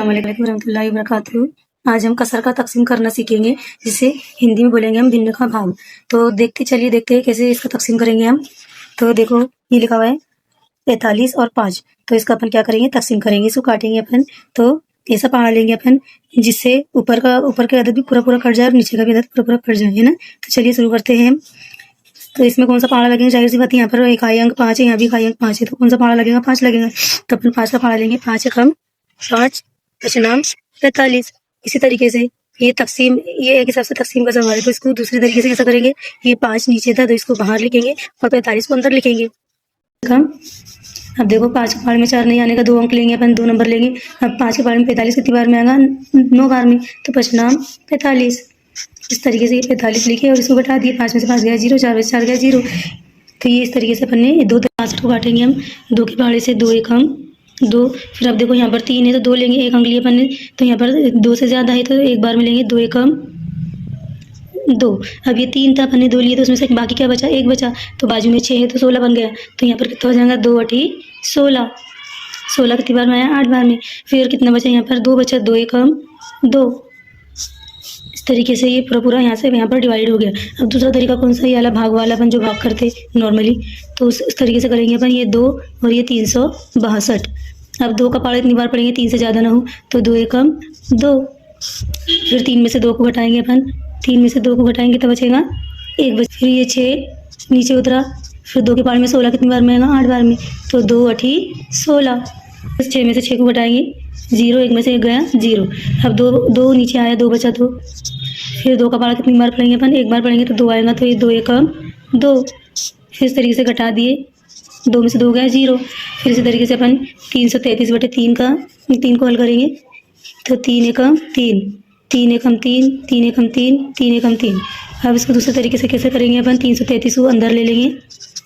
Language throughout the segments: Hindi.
अस्सलाम वालेकुम रहमतुल्लाहि व बरकातुहू। आज हम कसर का तक़सीम करना सीखेंगे, जिसे हिंदी में बोलेंगे हम भिन्न का भाग। तो देखते हैं कैसे इसका तक़सीम करेंगे हम। तो देखो ये लिखा हुआ है 45 और 5। तो इसका अपन क्या करेंगे, तक़सीम करेंगे, इसको काटेंगे अपन। तो ऐसा पहाड़ा लेंगे अपन जिससे ऊपर के अदद भी पूरा कट जाए और नीचे का भी अदद पूरा कट जाए, है ना। तो चलिए शुरू करते हैं हम। तो इसमें कौन सा पहाड़ा लगेगा, जाहिर सी बात है यहाँ पर इकाई अंक 5 है, यहाँ भी इकाई अंक 5 है, तो कौन सा पहाड़ा लगेगा, 5 लगेगा। तो अपन 5 का पहाड़ा लेंगे, 5 एकम 5 पचनाम 45। इसी तरीके से ये तक़सीम, ये एक हिसाब से तक़सीम का सवाल है, तो इसको दूसरे तरीके से कैसा करेंगे। ये 5 नीचे था तो इसको बाहर लिखेंगे और 45 को अंदर लिखेंगे। अब देखो 5 के पहाड़े में 4 नहीं आने का 2 अंक लेंगे अपन, 2 नंबर लेंगे। अब 5 के पहाड़े में 45 कितनी बार में आएगा, 9 बार में, तो पचनाम 45। इस तरीके से ये 45 लिखे और इसको घटा दिए, 5 में से 5 गया 0, 4 में से 4 गया 0। तो ये इस तरीके से अपन ने 2 65 को काटेंगे हम। 2 के पहाड़े से 2 एकम 2। फिर अब देखो यहाँ पर 3 है तो 2 लेंगे, 1 अंक लिए अपन ने, तो यहाँ पर 2 से ज़्यादा है तो एक बार में लेंगे, 2 एकम 2। अब ये 3 था, अपन ने 2 लिए तो उसमें से बाकी क्या बचा, 1 बचा, तो बाजू में 6 है तो 16 बन गया। तो यहाँ पर कितना हो जाएगा, 2 8 16। 16 कितनी बार में आया, 8 बार में। फिर कितना बचा, यहाँ पर 2 बचा, 2 एकम 2। इस तरीके से ये पूरा यहाँ से यहाँ पर डिवाइड हो गया। अब दूसरा तरीका कौन सा, ये वाला भाग वाला अपन जो भाग करते नॉर्मली, तो उस तरीके से करेंगे अपन। ये 2 और ये 362। अब 2 का पहाड़ा इतनी बार पढ़ेंगे 3 से ज़्यादा ना हो, तो 2 एकम 2। फिर 3 में से 2 को घटाएंगे अपन, 3 में से 2 को घटाएंगे तो बचेगा 1 बच। फिर ये 6 नीचे उतरा, फिर 2 के पहाड़े में 16 कितनी बार में आएगा, 8 बार में, तो 2 8 16। 6 में से 6 को घटाएंगे 0, 1 में से 1 गया 0। अब 2 नीचे आया, 2 बचा 2। फिर 2 का पहाड़ा कितनी बार पढ़ेंगे अपन, 1 बार पढ़ेंगे तो 2 आएगा, तो ये 2 एकम 2। फिर इस तरीके से घटा दिए, 2 में से 2 गया 0। फिर इसी तरीके से अपन 333/3 का 3 को हल करेंगे, तो 3 एकम 3, 3 एकम 3, 3 एकम 3, 3 एकम 3। अब इसको दूसरे तरीके से कैसे करेंगे अपन, 333 को अंदर ले लेंगे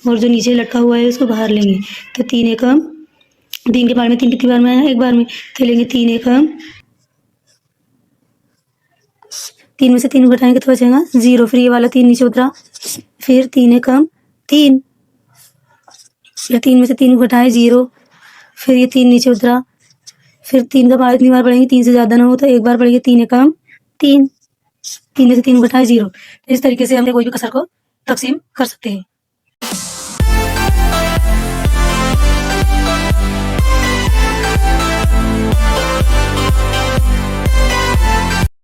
और जो नीचे लटका हुआ है उसको बाहर लेंगे। तो 3 एकम 3 के पहाड़े में 3 कितनी बार में आया, 1 बार में, तो लेंगे 3 एकम 3 में से 3 घटाएंगे तो बचेगा 0। फिर ये वाला 3 नीचे उतरा, फिर 3 एकम 3, फिर 3 में से 3 घटाए 0। फिर ये 3 नीचे उतरा, फिर 3 का पहाड़ा इतनी बार पढ़ेंगे 3 से ज़्यादा ना हो तो 1 बार पढ़ेंगे, 3 एकम 3, 3 में से 3 घटाए 0। इस तरीके से हम कोई भी कसर को तक़सीम कर सकते हैं।